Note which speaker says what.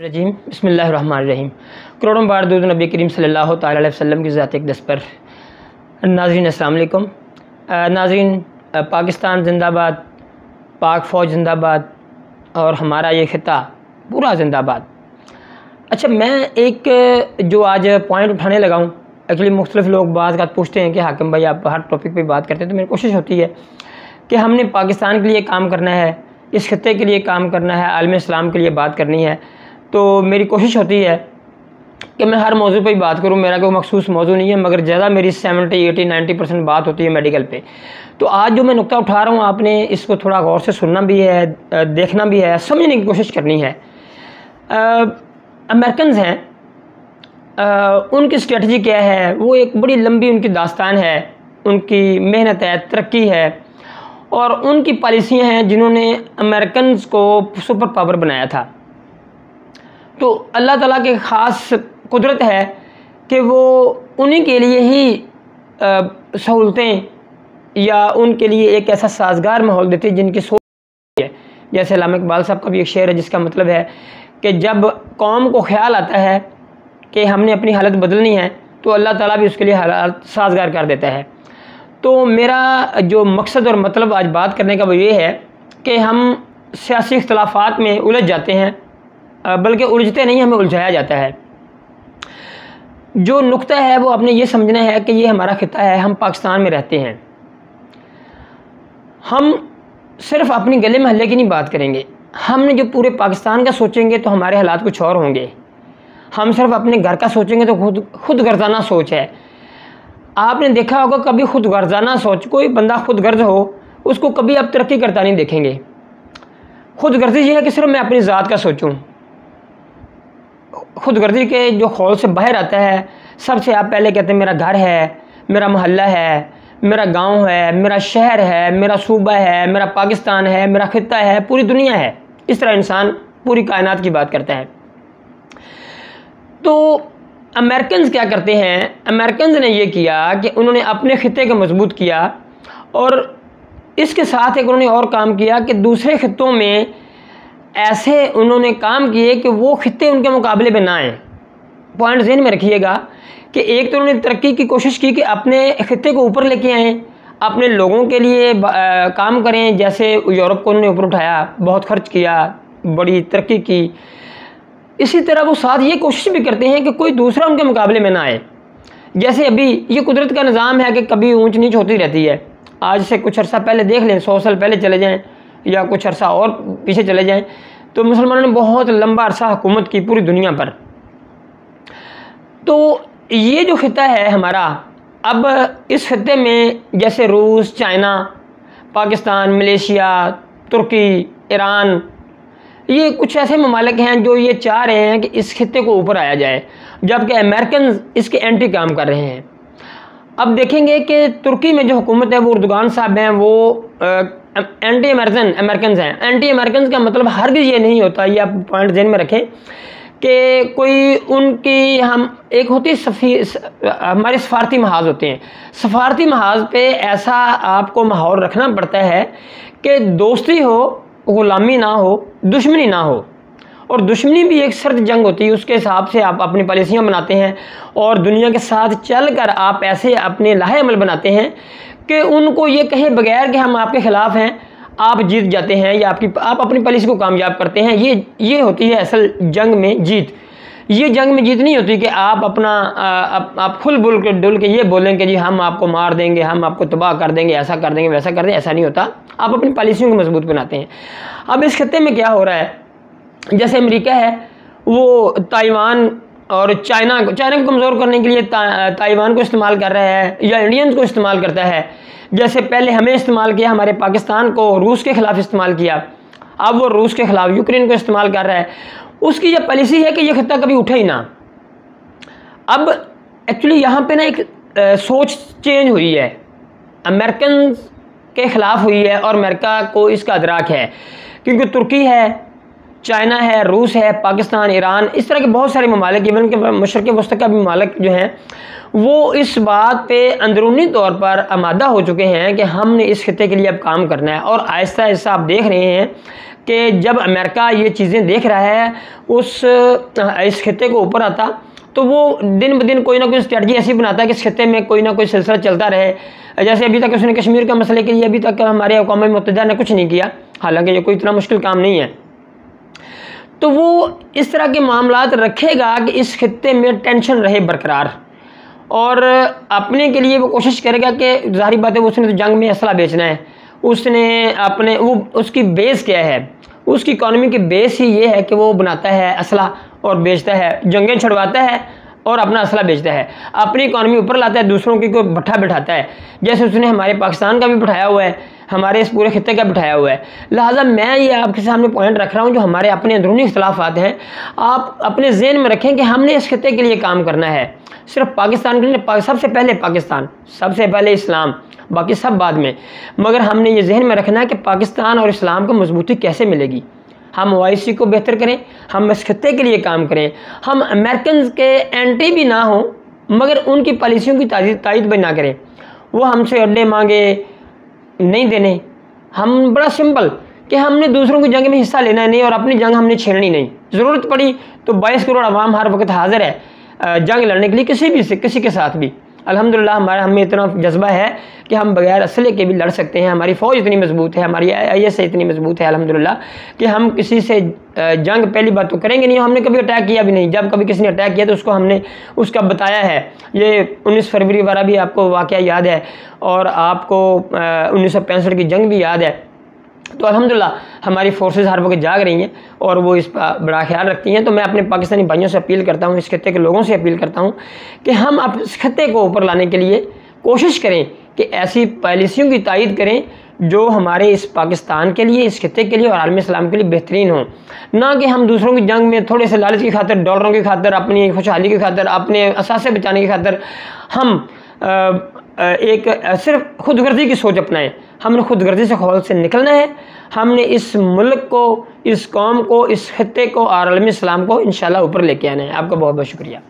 Speaker 1: रजीम बिस्मिल्लाहिर्रहमानिर्रहीम। करोड़ों बार दूध नबी करीम सल्लल्लाहु तआला अलैहि वसल्लम की ज़ात अक़दस पर। नाज़रीन अस्सलाम वालेकुम। नाज़रीन, पाकिस्तान जिंदाबाद, पाक फ़ौज जिंदाबाद और हमारा ये ख़िता पूरा जिंदाबाद। अच्छा, मैं एक जो आज पॉइंट उठाने लगा हूँ, एक्चुअली मुख्तलिफ़ लोग बात पूछते हैं कि हाकिम भाई आप हर टॉपिक पे बात करते हैं, तो मेरी कोशिश होती है कि हमने पाकिस्तान के लिए काम करना है, इस खित्ते के लिए काम करना है, आलम इस्लाम के लिए बात करनी है। तो मेरी कोशिश होती है कि मैं हर मौजू पे ही बात करूं। मेरा कोई मखसूस मौजू नहीं है, मगर ज़्यादा मेरी 70-80-90% बात होती है मेडिकल पे। तो आज जो मैं नुक्ता उठा रहा हूं, आपने इसको थोड़ा गौर से सुनना भी है, देखना भी है, समझने की कोशिश करनी है। अमेरिकन्स हैं, उनकी स्ट्रेटजी क्या है, वो एक बड़ी लंबी उनकी दास्तान है, उनकी मेहनत है, तरक्की है और उनकी पॉलिसियाँ हैं जिन्होंने अमेरिकन्स को सुपर पावर बनाया था। तो अल्लाह ताला के ख़ास कुदरत है कि वो उन्हीं के लिए ही सहूलतें या उनके लिए एक ऐसा साजगार माहौल देते हैं जिनकी सोच है। जैसे अल्लामा इकबाल साहब का भी एक शेर है जिसका मतलब है कि जब कौम को ख्याल आता है कि हमने अपनी हालत बदलनी है तो अल्लाह ताला भी उसके लिए हालात साजगार कर देता है। तो मेरा जो मकसद और मतलब आज बात करने का वो ये है कि हम सियासी इख्तलाफात में उलझ जाते हैं, बल्कि उलझते नहीं, हमें उलझाया जाता है। जो नुक्ता है वो आपने ये समझना है कि ये हमारा खिता है, हम पाकिस्तान में रहते हैं। हम सिर्फ अपनी गले महल्ले की नहीं बात करेंगे, हमने जो पूरे पाकिस्तान का सोचेंगे तो हमारे हालात कुछ और होंगे। हम सिर्फ अपने घर का सोचेंगे तो खुद गर्जाना सोच है। आपने देखा होगा कभी खुद गर्जाना सोच, कोई बंदा खुद गर्ज हो उसको कभी आप तरक्की करता नहीं देखेंगे। खुद गर्जी ये है कि सिर्फ मैं अपनी ज़ात का सोचूं। खुद गर्जी के जो खौल से बाहर आता है, सबसे आप पहले कहते हैं मेरा घर है, मेरा मोहल्ला है, मेरा गांव है, मेरा शहर है, मेरा सूबा है, मेरा पाकिस्तान है, मेरा खित्ता है, पूरी दुनिया है। इस तरह इंसान पूरी कायनात की बात करता है। तो अमेरिकन्स क्या करते हैं, अमेरिकन्स ने ये किया कि उन्होंने अपने खित्ते को मजबूत किया और इसके साथ एक उन्होंने और काम किया कि दूसरे खित्तों में ऐसे उन्होंने काम किए कि वो खित्ते उनके मुकाबले में ना आए। पॉइंट ज़हन में रखिएगा कि एक तो उन्होंने तरक्की की कोशिश की कि अपने खित्ते को ऊपर लेके आएँ, अपने लोगों के लिए काम करें। जैसे यूरोप को उन्होंने ऊपर उठाया, बहुत खर्च किया, बड़ी तरक्की की। इसी तरह वो साथ ये कोशिश भी करते हैं कि कोई दूसरा उनके मुकाबले में ना आए। जैसे अभी ये कुदरत का निज़ाम है कि कभी ऊंच नीच होती रहती है। आज से कुछ अर्सा पहले देख लें, 100 साल पहले चले जाएं या कुछ अर्सा और पीछे चले जाएं, तो मुसलमानों ने बहुत लंबा अरसा हुकूमत की पूरी दुनिया पर। तो ये जो खित्ता है हमारा, अब इस खित्ते में जैसे रूस, चाइना, पाकिस्तान, मलेशिया, तुर्की, ईरान, ये कुछ ऐसे ममालिक हैं जो ये चाह रहे हैं कि इस खित्ते को ऊपर आया जाए, जबकि अमेरिकन इसके एंटी काम कर रहे हैं। अब देखेंगे कि तुर्की में जो हुकूमत है वो उर्दुगान साहब हैं, वो एंटी अमेरिकन हैं। एंटी अमेरिकन का मतलब हरगिज़ ये नहीं होता, ये आप पॉइंट ध्यान में रखें कि कोई उनकी हम एक होती हमारे सफारती महाज होते हैं। सफारती महाज पे ऐसा आपको माहौल रखना पड़ता है कि दोस्ती हो, ग़ुलामी ना हो, दुश्मनी ना हो। और दुश्मनी भी एक सर्द जंग होती है, उसके हिसाब से आप अपनी पॉलिसियाँ बनाते हैं और दुनिया के साथ चलकर आप ऐसे अपने लाहे अमल बनाते हैं कि उनको ये कहे बगैर कि हम आपके ख़िलाफ़ हैं, आप जीत जाते हैं या आप अपनी पॉलिसी को कामयाब करते हैं। ये होती है असल जंग में जीत। ये जंग में जीत नहीं होती कि आप अपना आप खुल बुल के डुल के ये बोलें कि जी हम आपको मार देंगे, हम आपको तबाह कर देंगे, ऐसा कर देंगे, वैसा कर देंगे। ऐसा नहीं होता, आप अपनी पॉलिसियों को मजबूत बनाते हैं। अब इस खित्ते में क्या हो रहा है, जैसे अमेरिका है वो ताइवान और चाइना को कमज़ोर करने के लिए ताइवान को इस्तेमाल कर रहा है या इंडियंस को इस्तेमाल करता है। जैसे पहले हमें इस्तेमाल किया, हमारे पाकिस्तान को रूस के ख़िलाफ़ इस्तेमाल किया, अब वो रूस के ख़िलाफ़ यूक्रेन को इस्तेमाल कर रहा है। उसकी जो पॉलिसी है कि ये खित्ता कभी उठे ही ना। अब एक्चुअली यहाँ पे ना एक सोच चेंज हुई है, अमेरिकन के ख़िलाफ़ हुई है और अमेरिका को इसका अदराक है, क्योंकि तुर्की है, चाइना है, रूस है, पाकिस्तान, ईरान, इस तरह के बहुत सारे ममालिक, इवन के मशरक़ वस्ती का भी ममालिक जो हैं वो इस बात पे अंदरूनी तौर पर आमादा हो चुके हैं कि हमने इस खित्ते के लिए अब काम करना है। और आहिस्ता आहिस्ता आप देख रहे हैं कि जब अमेरिका ये चीज़ें देख रहा है इस खित्ते को ऊपर आता, तो वो दिन ब दिन कोई ना कोई स्ट्रेटजी ऐसी बनाता है कि इस खित्ते में कोई ना कोई सिलसिला चलता रहे। जैसे अभी तक उसने कश्मीर के मसले के लिए अभी तक हमारे अक़वाम मुत्तहिदा ने कुछ नहीं किया, हालांकि ये कोई इतना मुश्किल काम नहीं है। तो वो इस तरह के मामलात रखेगा कि इस खित्ते में टेंशन रहे बरकरार, और अपने के लिए वो कोशिश करेगा कि ज़ाहिर बात है उसने तो जंग में असला बेचना है, उसने अपने वो उसकी बेस क्या है, उसकी इकॉनमी की बेस ही ये है कि वो बनाता है असला और बेचता है, जंगें छुड़वाता है और अपना असला बेचता है, अपनी इकॉनमी ऊपर लाता है, दूसरों की कोई भट्ठा बिठाता है। जैसे उसने हमारे पाकिस्तान का भी बिठाया हुआ है, हमारे इस पूरे खित्ते का बिठाया हुआ है। लिहाजा मैं ये आपके सामने पॉइंट रख रहा हूँ, जो हमारे अपने अंदरूनी इख्तलाफात हैं, आप अपने ज़हन में रखें कि हमने इस खित्ते के लिए काम करना है, सिर्फ पाकिस्तान के लिए। सबसे पहले पाकिस्तान, सबसे पहले इस्लाम, बाकी सब बाद में। मगर हमने ये जहन में रखना है कि पाकिस्तान और इस्लाम को मजबूती कैसे मिलेगी। हम OIC को बेहतर करें, हम इस खित्ते के लिए काम करें, हम अमेरिकन के एंटी भी ना हों मगर उनकी पॉलिसियों की तायद भी ना करें। वो हमसे अड्डे मांगे नहीं देने, हम बड़ा सिंपल कि हमने दूसरों की जंग में हिस्सा लेना नहीं और अपनी जंग हमने छेड़नी नहीं। ज़रूरत पड़ी तो 22 करोड़ अवाम हर वक्त हाजिर है जंग लड़ने के लिए, किसी के साथ भी। अल्हम्दुलिल्लाह हमें इतना जज्बा है कि हम बगैर असले के भी लड़ सकते हैं। हमारी फ़ौज इतनी मजबूत है, हमारी IS इतनी मजबूत है अल्हम्दुलिल्लाह कि हम किसी से जंग पहली बात तो करेंगे नहीं। हमने कभी अटैक किया भी नहीं, जब कभी किसी ने अटैक किया तो उसको हमने उसका बताया है। ये 19 फरवरी वाला भी आपको वाक़या याद है और आपको 1965 की जंग भी याद है। तो अल्हम्दुलिल्लाह हमारी फोर्सेस हर वक्त जाग रही हैं और वो इस पर बड़ा ख्याल रखती हैं। तो मैं अपने पाकिस्तानी भाइयों से अपील करता हूँ, इस खित्ते के लोगों से अपील करता हूँ कि हम अब इस खित्ते को ऊपर लाने के लिए कोशिश करें कि ऐसी पॉलिसियों की तायद करें जो हमारे इस पाकिस्तान के लिए, इस खित्ते के लिए और आलम इस्लाम के लिए बेहतरीन हो। ना कि हम दूसरों की जंग में थोड़े से लालच की खातिर, डॉलरों की खातिर, अपनी खुशहाली की खातिर, अपने असासे बचाने की खातिर हम एक सिर्फ खुदगर्जी की सोच अपनाएं। हमने खुदगर्जी से खौल से निकलना है। हमने इस मुल्क को, इस कौम को, इस खित्ते को और आलम इस्लाम को इंशाल्लाह ऊपर लेके आना है। आपका बहुत बहुत शुक्रिया।